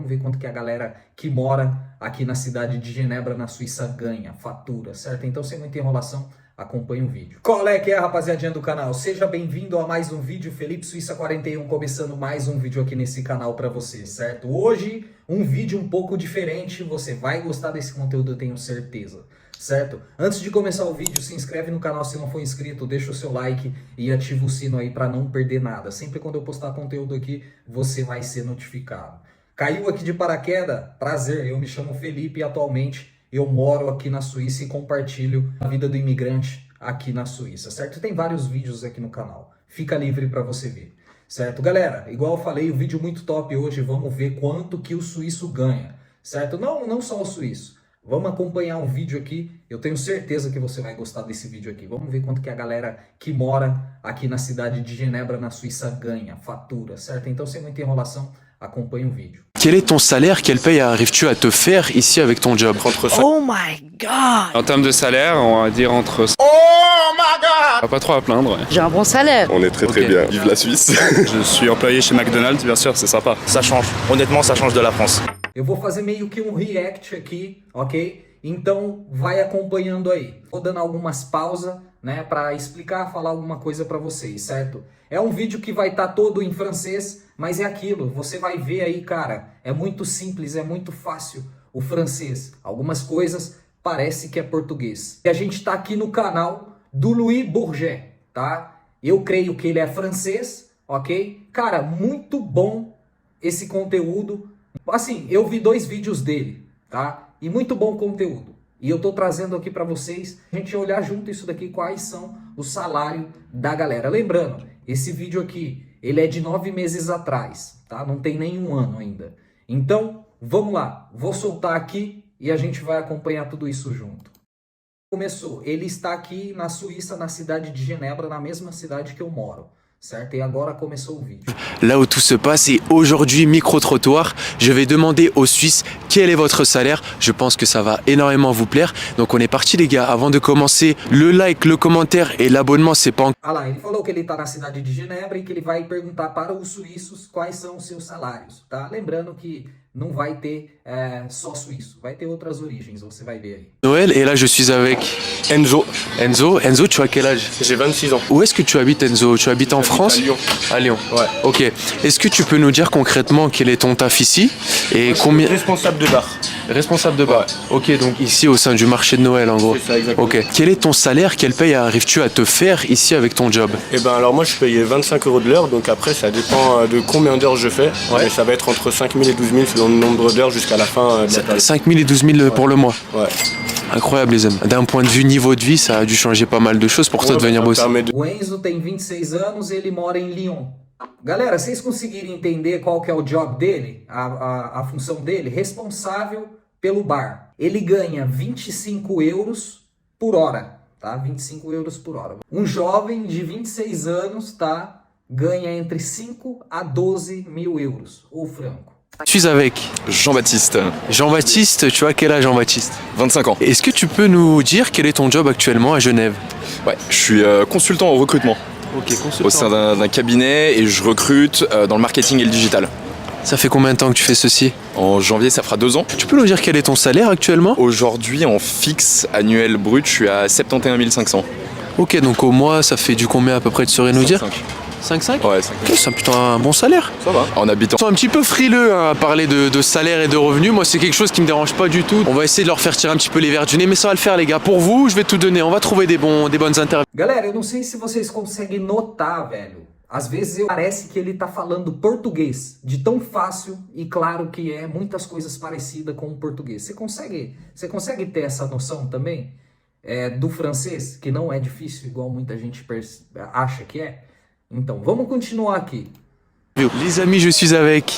Vamos ver quanto que a galera que mora aqui na cidade de Genebra, na Suíça, ganha, fatura, certo? Então, sem muita enrolação, acompanhe o vídeo. Qual é que é, rapaziadinha do canal? Seja bem-vindo a mais um vídeo. Felipe Suíça 41, começando mais um vídeo aqui nesse canal pra você, certo? Hoje, um vídeo um pouco diferente. Você vai gostar desse conteúdo, eu tenho certeza. Certo? Antes de começar o vídeo, se inscreve no canal se não for inscrito, deixa o seu like e ativa o sino aí para não perder nada. Sempre quando eu postar conteúdo aqui, você vai ser notificado. Caiu aqui de paraquedas? Prazer, eu me chamo Felipe e atualmente eu moro aqui na Suíça e compartilho a vida do imigrante aqui na Suíça, certo? Tem vários vídeos aqui no canal, fica livre para você ver. Certo? Galera, igual eu falei, o vídeo muito top hoje, vamos ver quanto que o suíço ganha, certo? Não só o suíço. Vamos acompanhar um vídeo aqui, eu tenho certeza que você vai gostar desse vídeo aqui. Vamos ver quanto que a galera que mora aqui na cidade de Genebra, na Suíça, ganha, fatura, certo? Então, sem muita enrolação, acompanhe o vídeo. Quel est ton salaire? Quelle paye arrives-tu à te faire ici avec ton job? Oh my god! En termes de salaire, on va dire entre... Oh my god! Pas trop à plaindre. J'ai un bon salaire. On est très Ok. bien. Vive la Suisse. Je suis employé chez McDonald's, bien sûr, c'est sympa. Ça change. Honnêtement, ça change de la France. Eu vou fazer meio que um react aqui, ok? Então, vai acompanhando aí. Vou dando algumas pausas, né, para explicar, falar alguma coisa para vocês, certo? É um vídeo que vai estar todo em francês, mas é aquilo, você vai ver aí, cara, é muito simples, é muito fácil o francês. Algumas coisas parece que é português. E a gente tá aqui no canal do Louis Bourget, tá? Eu creio que ele é francês, ok? Cara, muito bom esse conteúdo. Assim, eu vi 2 vídeos dele, tá? E muito bom conteúdo. E eu tô trazendo aqui para vocês, a gente olhar junto isso daqui, quais são os salários da galera. Lembrando, esse vídeo aqui, ele é de 9 meses atrás, tá? Não tem nem 1 ano ainda. Então, vamos lá. Vou soltar aqui e a gente vai acompanhar tudo isso junto. Começou. Ele está aqui na Suíça, na cidade de Genebra, na mesma cidade que eu moro. Certo? E agora começou o vídeo. Là où tout se passe, et aujourd'hui, micro-trottoir, je vais demander aux Suisses quel est votre salaire. Je pense que ça va énormément vous plaire. Donc on est parti les gars, avant de commencer, le like, le commentaire et l'abonnement, c'est pas Ah lá, ele falou que ele está na cidade de Genebra e que ele vai perguntar para os suíços quais são os seus salários, tá? Lembrando que não vai ter só suíço, vai ter outras origens, você vai ver aí. Noël, et là je suis avec Enzo, Enzo, tu as quel âge? j'ai 26 ans. Où est-ce que tu habites Enzo? Tu habites en France? À Lyon. À Lyon. Ouais. Ok. Est-ce que tu peux nous dire concrètement quel est ton taf ici? Et combien... Responsable de bar. Responsable de bar. Ok, donc ici au sein du marché de Noël en gros. C'est ça, exactement. Ok. Quel est ton salaire? Quelle paye arrives-tu à te faire ici avec ton job? Et ben alors moi je payais 25 € de l'heure, donc après ça dépend de combien d'heures je fais. Ouais. Mais ça va être entre 5 000 et 12 000 selon le nombre d'heures jusqu'à la fin de la période. 5 000 et 12 000 pour le mois. Ouais. Incroyable les amis. D'un point de vue niveau de vie, ça a dû changer pas mal de choses pour toi de venir Ça me bosser. permet de- O Enzo tem 26 anos e ele mora em Lyon. Galera, vocês conseguirem entender qual que é o job dele, a função dele? Responsável pelo bar. Ele ganha 25 euros por hora, tá? 25 euros por hora. Um jovem de 26 anos, tá? Ganha entre 5 a 12 mil euros, ou franco. Je suis avec Jean-Baptiste, Jean-Baptiste. Tu as quel âge Jean-Baptiste? 25 ans. Est-ce que tu peux nous dire quel est ton job actuellement à Genève? Ouais, je suis consultant en recrutement Ok, au sein d'un cabinet et je recrute dans le marketing et le digital. Ça fait combien de temps que tu fais ceci? En janvier, ça fera 2 ans. Tu peux nous dire quel est ton salaire actuellement? Aujourd'hui, en fixe annuel brut, je suis à 71 500. Ok, donc au mois, ça fait du combien à peu près, tu saurais nous dire? 5. 5,5? Ouais, 5. Ok, c'est plutôt un bon salaire. Ça va. En habitant. Ils sont un petit peu frileux hein, à parler de salaire et de revenus. Moi, c'est quelque chose qui me dérange pas du tout. On va essayer de leur faire tirer un petit peu les verres du nez, mais ça va le faire, les gars. Pour vous, je vais tout donner. On va trouver des bonnes interviews. Galera, eu não sei se vocês conseguem notar, velho. Às vezes parece que ele tá falando português, de tão fácil e claro que é muitas coisas parecidas com o português. Você consegue ter essa noção também do francês, que não é difícil igual muita gente acha que é? Então, vamos continuar aqui. Les amis, je suis avec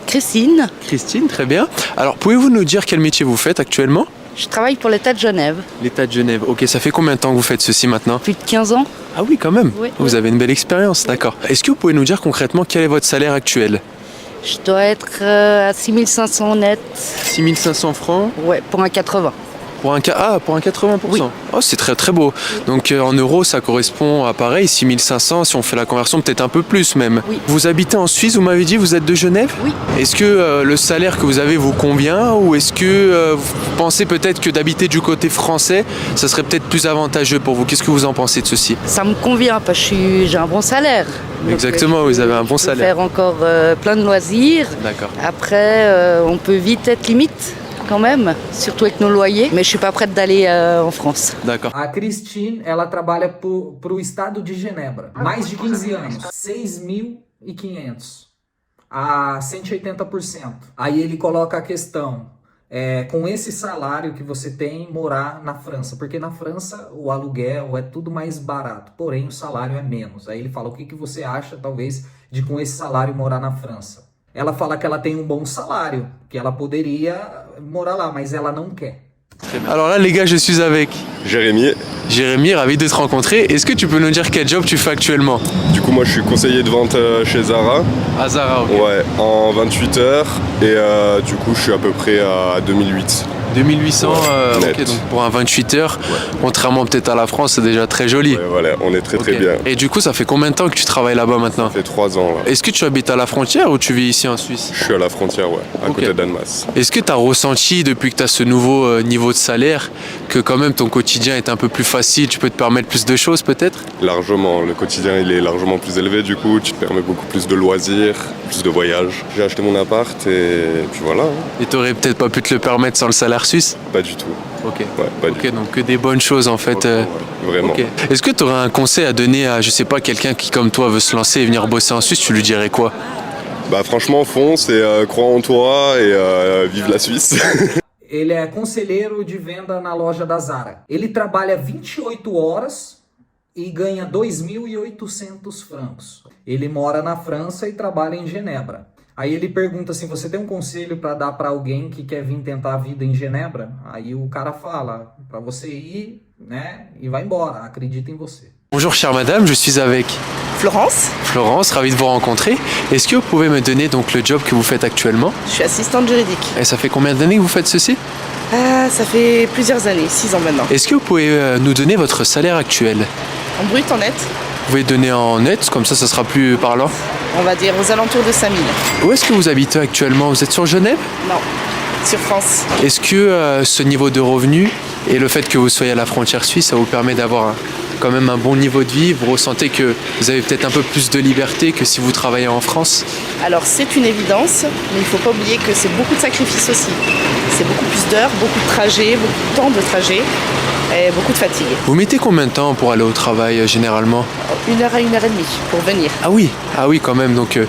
Christine, Christine, très bien. Alors, pouvez-vous nous dire quel métier vous faites actuellement? je travaille pour l'État de Genève. L'État de Genève. Ok, ça fait combien de temps que vous faites ceci maintenant? Plus de 15 ans. Ah oui, quand même. Oui, Vous oui. avez une belle expérience, d'accord. Est-ce que vous pouvez nous dire concrètement quel est votre salaire actuel? Je dois être à 6 500 net. 6 500 francs. Ouais, pour un 80. Pour un 80%. Oui. Oh, c'est très très beau. Donc en euros, ça correspond à pareil, 6500 si on fait la conversion, peut-être un peu plus même. Oui. Vous habitez en Suisse, vous m'avez dit, vous êtes de Genève? Oui. Est-ce que le salaire que vous avez vous convient ou est-ce que vous pensez peut-être que d'habiter du côté français, ça serait peut-être plus avantageux pour vous? Qu'est-ce que vous en pensez de ceci? Ça me convient parce que j'ai un bon salaire. Donc, Exactement, vous avez un bon je peux salaire. faire encore plein de loisirs. D'accord. Après, on peut vite être limite quand même, surtout avec nos loyers. Mais je suis pas prête d'aller en France. D'accord. A Christine, ela trabalha pro estado de Genebra. Mais de 15 anos. 6.500 a 180%. Aí ele coloca a questão, com esse salário que você tem, morar na França. Porque na França o aluguel é tudo mais barato, porém o salário é menos. Aí ele fala, o que você acha, talvez, de com esse salário morar na França? Ela fala que ela tem um bom salário, que ela poderia morar lá, mas ela não quer. Alors là, les gars, je suis avec Jérémy, Jérémy, ravi de te rencontrer. Est-ce que tu peux nous dire quel job tu fais actuellement? du coup moi je suis conseiller de vente chez Zara, À Zara, ok. ouais, en 28 heures et du coup je suis à peu près à 2008. 2800, Ouais, ok, net. donc pour un 28 heures, contrairement peut-être à la France, c'est déjà très joli. Ouais, voilà, on est très très Ok. bien. Et du coup, ça fait combien de temps que tu travailles là-bas maintenant? Ça fait 3 ans là. Est-ce que tu habites à la frontière ou tu vis ici en Suisse? Je suis à la frontière, ouais, à Ok. côté d'Annemasse. Est-ce que tu as ressenti depuis que tu as ce nouveau niveau de salaire que quand même ton quotidien est un peu plus facile, tu peux te permettre plus de choses peut-être? Largement, le quotidien il est largement plus élevé du coup, tu te permets beaucoup plus de loisirs, plus de voyages. J'ai acheté mon appart et puis voilà, hein. Et tu aurais peut-être pas pu te le permettre sans le salaire suisse? Pas du tout. Ok. Ouais, pas du Ok, donc que des bonnes choses en fait. tout. Ouais, vraiment. Ok. Est-ce que tu aurais un conseil à donner à, je sais pas, quelqu'un qui comme toi veut se lancer et venir bosser en Suisse, tu lui dirais quoi? Bah franchement fonce et crois en toi et vive la Suisse. Ele é conselheiro de venda na loja da Zara. Ele trabalha 28 horas e ganha 2.800 francos. Ele mora na França e trabalha em Genebra. Aí ele pergunta assim, você tem um conselho para dar para alguém que quer vir tentar a vida em Genebra? Aí o cara fala, para você ir, né, e vai embora, acredita em você. Bonjour chère madame, je suis avec Florence, Florence, ravi de vous rencontrer. Est-ce que vous pouvez me donner donc le job que vous faites actuellement? je suis assistante juridique. Et ça fait combien d'années que vous faites ceci? Ça fait plusieurs années, 6 ans maintenant. Est-ce que vous pouvez nous donner votre salaire actuel? En brut, en net, Vous pouvez donner en net, comme ça sera plus parlant. on va dire aux alentours de 5000. Où est-ce que vous habitez actuellement? Vous êtes sur Genève? Non, sur France. Est-ce que ce niveau de revenu et le fait que vous soyez à la frontière suisse, ça vous permet d'avoir quand même un bon niveau de vie? Vous ressentez que vous avez peut-être un peu plus de liberté que si vous travaillez en France? Alors c'est une évidence, mais il ne faut pas oublier que c'est beaucoup de sacrifices aussi. C'est beaucoup plus d'heures, beaucoup de trajets, beaucoup de temps de trajet et beaucoup de fatigue. Vous mettez combien de temps pour aller au travail généralement? 1 heure à 1 heure et demie pour venir. Ah oui quand même, donc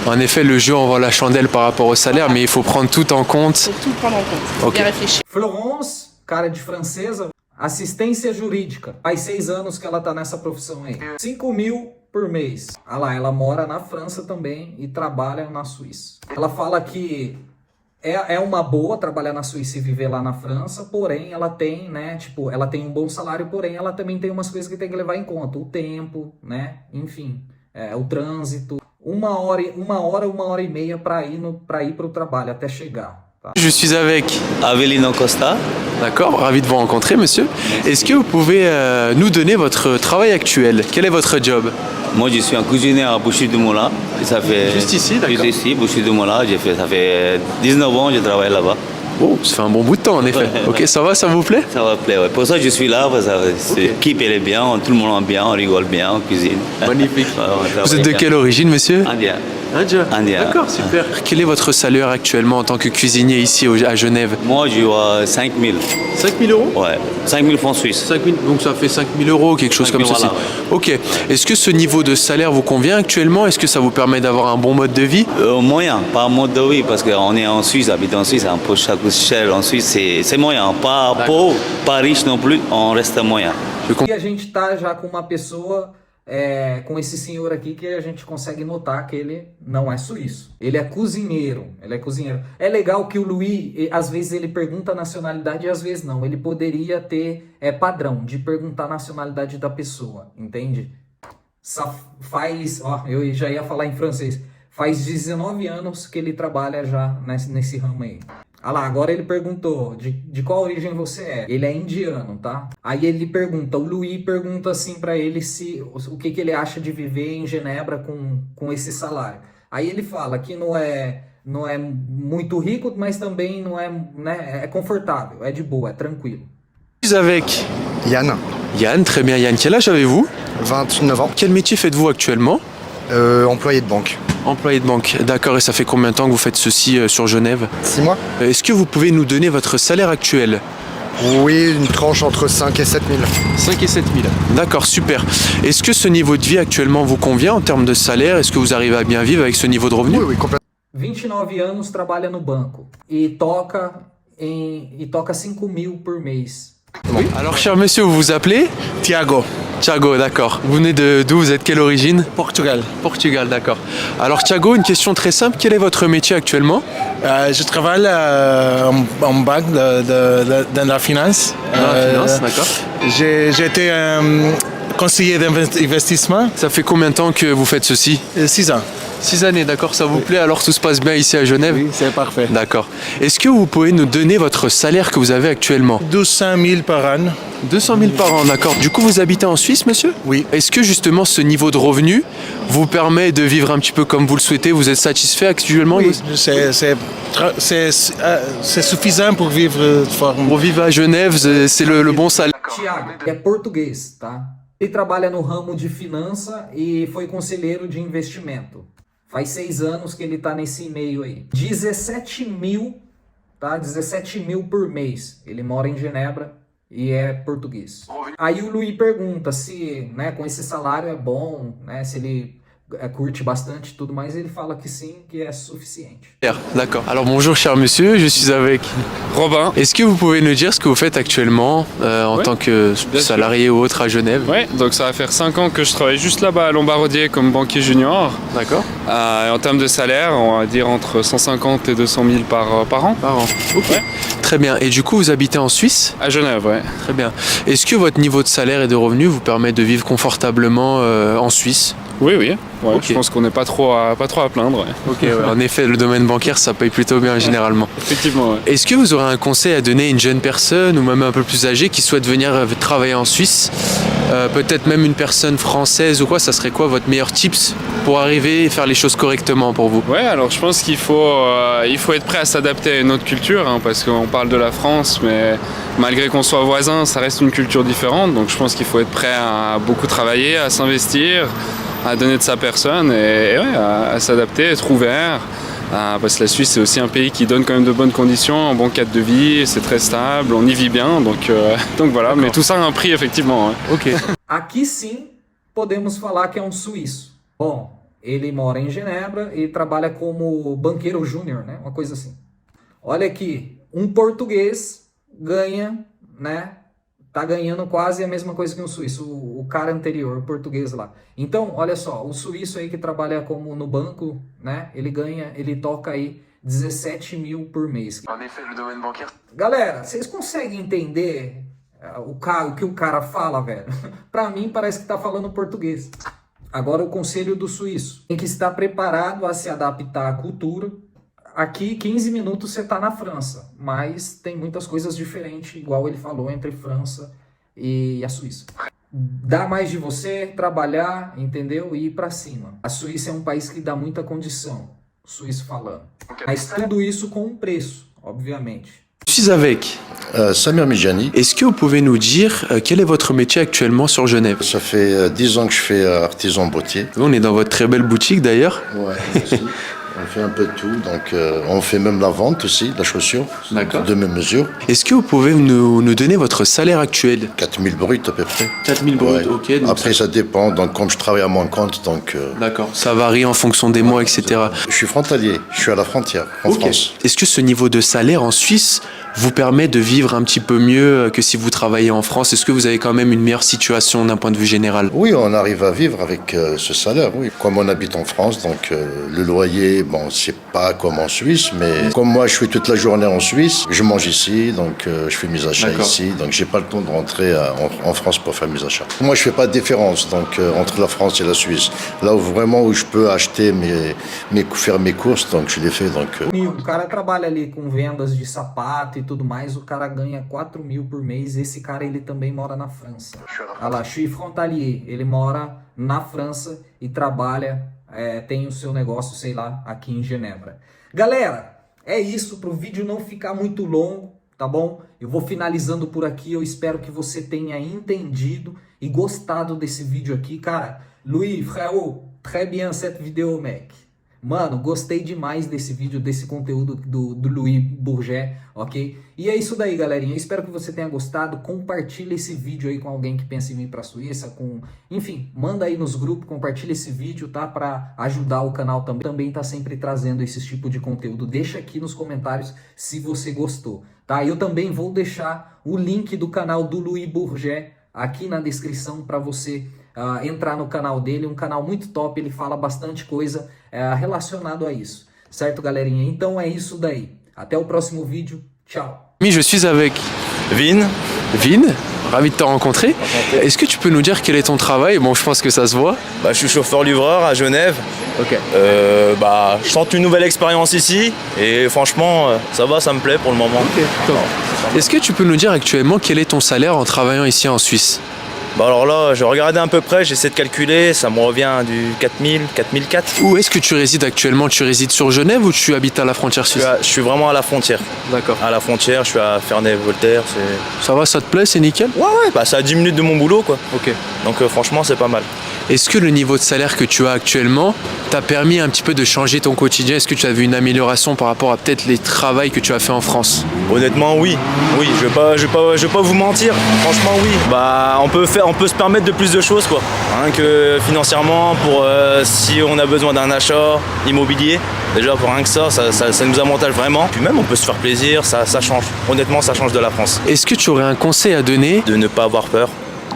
en effet le jeu envoie la chandelle par rapport au salaire, mais il faut prendre tout en compte. Il faut tout prendre en compte, il faut Ok. bien réfléchir. Florence, cara de francesa, assistência jurídica. Faz 6 anos que ela tá nessa profissão aí. 5.000 por mês. Ah lá, ela mora na França também e trabalha na Suíça. Ela fala que é uma boa trabalhar na Suíça e viver lá na França, porém ela tem, né, tipo, ela tem um bom salário, porém ela também tem umas coisas que tem que levar em conta. O tempo, né, enfim, o trânsito. Uma hora e meia para ir pro trabalho até chegar. Tá? Je suis avec. Avelino Costa. D'accord, ravi de vous rencontrer monsieur. Est-ce que vous pouvez nous donner votre travail actuel? Quel est votre job? Moi, je suis un cuisinier à Bouchy-du-Moulin. Ça fait Juste ici, d'accord. Juste ici, Bouchy-du-Moulin. Ça fait 19 ans que je travaille là-bas. Oh, ça fait un bon bout de temps en effet. Ok, ça va, ça vous plaît? Ça va plaire. Ouais. Pour ça, je suis là. L'équipe, elle est bien. Tout le monde est bien. On rigole bien. On cuisine. Magnifique. Ouais, on Vous travaille êtes de bien. quelle origine monsieur? Indien. Indien. Indien. D'accord, super. Quel est votre salaire actuellement en tant que cuisinier ici à Genève? Moi, je vois 5 000. 5 000 euros? Ouais. 5 000 francs suisses. 5 000, donc ça fait 5 000 euros, quelque chose 5 000, comme ceci. voilà, Ok. Est-ce que ce niveau de salaire vous convient actuellement? Est-ce que ça vous permet d'avoir un bon mode de vie? Moyen, pas mode de vie, parce qu'on est en Suisse, habiter en Suisse, un peu chaque cher en Suisse, c'est moyen. Pas pauvre, pas riche non plus, on reste moyen. E a gente tá já com uma pessoa, com esse senhor aqui, que a gente consegue notar que ele não é suíço. Ele é cozinheiro, É legal que o Luiz, às vezes ele pergunta a nacionalidade e às vezes não. Ele poderia ter padrão de perguntar a nacionalidade da pessoa, entende? Eu já ia falar em francês. Faz 19 anos que ele trabalha já nesse ramo aí. Ah lá, agora ele perguntou de qual origem você é. Ele é indiano, tá? Aí ele pergunta, o Luiz pergunta assim pra ele o que ele acha de viver em Genebra com esse salário. Aí ele fala que não é muito rico, mas também não é, né, é confortável, é de boa, é tranquilo. Je suis avec Yann, Yann, très bien Yann. Quel âge avez-vous? 29 ans, Quel métier faites-vous actuellement? employé de banque. Employé de banque, d'accord. Et ça fait combien de temps que vous faites ceci sur Genève? 6 mois? Est-ce que vous pouvez nous donner votre salaire actuel? Oui, une tranche entre 5 et 7 000. 5 et 7 000. D'accord, super. Est-ce que ce niveau de vie actuellement vous convient en termes de salaire? Est-ce que vous arrivez à bien vivre avec ce niveau de revenu? Oui, complètement. 29 anos, trabalha no banco e toca 5.000 por mês. Alors, cher monsieur, vous vous appelez? Tiago, Thiago, d'accord. Vous venez d'où? Vous êtes quelle origine? Portugal. Portugal, d'accord. Alors, Thiago, une question très simple. Quel est votre métier actuellement? Je travaille en banque dans la finance. Dans la finance, d'accord. J'ai été conseiller d'investissement. Ça fait combien de temps que vous faites ceci? 6 ans. 6 années, d'accord, ça vous plaît? Alors tout se passe bien ici à Genève? Oui, c'est parfait. D'accord. Est-ce que vous pouvez nous donner votre salaire que vous avez actuellement? 200 000 par an. 200 000 par an, d'accord. Du coup, vous habitez en Suisse, monsieur? Oui. Est-ce que justement ce niveau de revenu vous permet de vivre un petit peu comme vous le souhaitez? Vous êtes satisfait actuellement? Oui, c'est suffisant pour vivre fort. Pour vivre à Genève, c'est le bon salaire. Thiago é português, tá? Ele trabalha no ramo de finança e foi conselheiro de investimento. Faz 6 anos que ele tá nesse meio aí. 17 mil, tá? 17 mil por mês. Ele mora em Genebra e é português. Aí o Luiz pergunta se, né, com esse salário é bom, né, se ele curte bastante e tudo mais. Ele fala que sim, que é suficiente. D'accord. Alors bonjour cher monsieur, je suis avec Robin. Est-ce que vous pouvez nous dire ce que vous faites actuellement en tant que salarié ou autre à Genève? Ouais, donc ça va faire 5 ans que je travaille juste là-bas à Lombardier comme banquier junior. D'accord. En termes de salaire, on va dire entre 150 et 200 000 par an. Par an. Ok. Ouais. Très bien. Et du coup, vous habitez en Suisse? À Genève, ouais. Très bien. Est-ce que votre niveau de salaire et de revenus vous permet de vivre confortablement en Suisse? Oui, oui. Ouais, Ok. Je pense qu'on n'est pas trop à plaindre. Ouais. Ok, ouais. En effet, le domaine bancaire, ça paye plutôt bien généralement. Effectivement, ouais. Est-ce que vous aurez un conseil à donner à une jeune personne ou même un peu plus âgée qui souhaite venir travailler en Suisse? Peut-être même une personne française ou quoi, ça serait quoi votre meilleur tips pour arriver et faire les choses correctement pour vous? Ouais, alors je pense qu'il faut être prêt à s'adapter à une autre culture, hein, parce qu'on parle de la France, mais malgré qu'on soit voisins, ça reste une culture différente. Donc je pense qu'il faut être prêt à beaucoup travailler, à s'investir, à donner de sa personne et ouais, à s'adapter, être ouvert. Parce que la Suisse, c'est aussi un pays qui donne quand même de bonnes conditions, un bon cadre de vie, c'est très stable, on y vit bien, donc voilà. Mais tout ça a un prix, effectivement. Ouais. Ok. Aqui sim, podemos falar que é um suíço. Bom, ele mora em Genebra e trabalha como banqueiro júnior, né? Uma coisa assim. Olha aqui, um português ganha, né? Tá ganhando quase a mesma coisa que um suíço, o cara anterior, o português lá. Então, olha só, o suíço aí que trabalha como no banco, né? Ele toca aí 17 mil por mês. Galera, vocês conseguem entender o que o cara fala, velho? Pra mim parece que tá falando português. Agora o conselho do suíço. Tem que estar preparado a se adaptar à cultura. Aqui, 15 minutos você tá na França, mas tem muitas coisas diferentes, igual ele falou, entre França e a Suíça. Dá mais de você, trabalhar, entendeu? E ir pra cima. A Suíça é um país que dá muita condição, o suíço falando. Mas tudo isso com um preço, obviamente. Je suis avec Samir Mijani. Est-ce que vous pouvez nous dire quel est votre métier actuellement sur Genève? Ça fait 10 ans que je fais artisan bottier. On est dans votre très belle boutique d'ailleurs. Ouais, merci. On fait un peu de tout, donc on fait même la vente aussi, de la chaussure, de mes mesures. Est-ce que vous pouvez nous donner votre salaire actuel? 4 000 bruts à peu près. 4 000 bruts, Ouais. ok. Donc Après ça dépend, donc comme je travaille à mon compte, donc... D'accord, ça varie en fonction des mois, etc. Je suis frontalier, je suis à la frontière, en Ok. France. Est-ce que ce niveau de salaire en Suisse vous permet de vivre un petit peu mieux que si vous travaillez en France? Est-ce que vous avez quand même une meilleure situation d'un point de vue général? Oui, on arrive à vivre avec ce salaire, oui. Comme on habite en France, donc le loyer, bon, c'est pas comme en Suisse, mais comme moi, je suis toute la journée en Suisse, je mange ici, donc je fais mes achats ici, donc j'ai pas le temps de rentrer en France pour faire mes achats. Moi, je fais pas de différence donc entre la France et la Suisse. Là où vraiment où je peux acheter faire mes courses, donc je les fais. Donc. O cara trabalha ali com vendas de sapato e tudo mais, o cara ganha 4 mil por mês. Esse cara, ele também mora na França. Olha lá, je suis frontalier, ele mora na França e trabalha, tem o seu negócio, sei lá, aqui em Genebra. Galera, é isso, para o vídeo não ficar muito longo, tá bom? Eu vou finalizando por aqui, eu espero que você tenha entendido e gostado desse vídeo aqui, cara. Louis, frérot, très bien cette vidéo, mec. Mano, gostei demais desse vídeo, desse conteúdo do Louis Bourget, ok? E é isso daí, galerinha. Eu espero que você tenha gostado. Compartilha esse vídeo aí com alguém que pensa em vir pra Suíça, enfim, manda aí nos grupos, compartilha esse vídeo, tá? Pra ajudar o canal também tá sempre trazendo esse tipo de conteúdo. Deixa aqui nos comentários se você gostou, tá? Eu também vou deixar o link do canal do Louis Bourget aqui na descrição para você entrar no canal dele, um canal muito top, ele fala bastante coisa relacionado a isso, certo, galerinha? Então é isso daí, até o próximo vídeo, tchau! Je suis avec Vin. Vin, ravi de te rencontrer. Est-ce que tu peux nous dire quel est ton travail? Bon, je pense que ça se voit. Bah, je suis chauffeur-livreur à Genève. Ok. Je tente une nouvelle expérience ici et franchement, ça va, ça me plaît pour le moment. Ok, top. Est-ce que tu peux nous dire actuellement quel est ton salaire en travaillant ici en Suisse? Bah alors là, je regardais à peu près, j'essaie de calculer, ça me revient du 4000, 4004. Où est-ce que tu résides actuellement? Tu résides sur Genève ou tu habites à la frontière suisse? Je suis vraiment à la frontière. D'accord. À la frontière, je suis à Ferney-Voltaire. Ça va, ça te plaît, c'est nickel? Ouais, bah c'est à 10 minutes de mon boulot quoi. Ok. Donc franchement, c'est pas mal. Est-ce que le niveau de salaire que tu as actuellement t'a permis un petit peu de changer ton quotidien? Est-ce que tu as vu une amélioration par rapport à peut-être les travails que tu as fait en France? Honnêtement, oui. Oui, je vais pas vous mentir. Franchement, oui. Bah, on peut se permettre de plus de choses, quoi. Hein, que financièrement, pour si on a besoin d'un achat immobilier. Déjà, pour rien que ça nous avantage vraiment. Puis même, on peut se faire plaisir, ça change. Honnêtement, ça change de la France. Est-ce que tu aurais un conseil à donner? De ne pas avoir peur.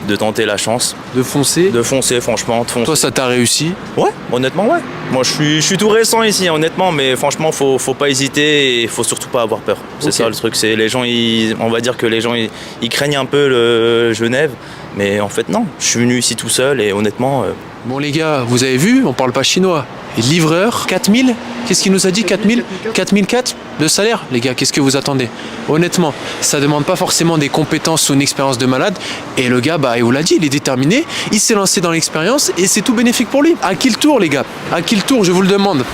De tenter la chance. De foncer? De foncer, franchement. De foncer. Toi, ça t'a réussi? Ouais, honnêtement, ouais. Moi, je suis tout récent ici, honnêtement, mais franchement, faut pas hésiter et faut surtout pas avoir peur. C'est ça le truc. C'est les gens, on va dire que les gens, ils craignent un peu le Genève, mais en fait, non. Je suis venu ici tout seul et honnêtement. Bon, les gars, vous avez vu, on parle pas chinois. Et livreur, 4000? Qu'est-ce qu'il nous a dit? 4000? 4004 de salaire? Les gars, qu'est-ce que vous attendez? Honnêtement, ça demande pas forcément des compétences ou une expérience de malade. Et le gars, bah, il vous l'a dit, il est déterminé. Il s'est lancé dans l'expérience et c'est tout bénéfique pour lui. À qui le tour, les gars? À qui le tour, je vous le demande?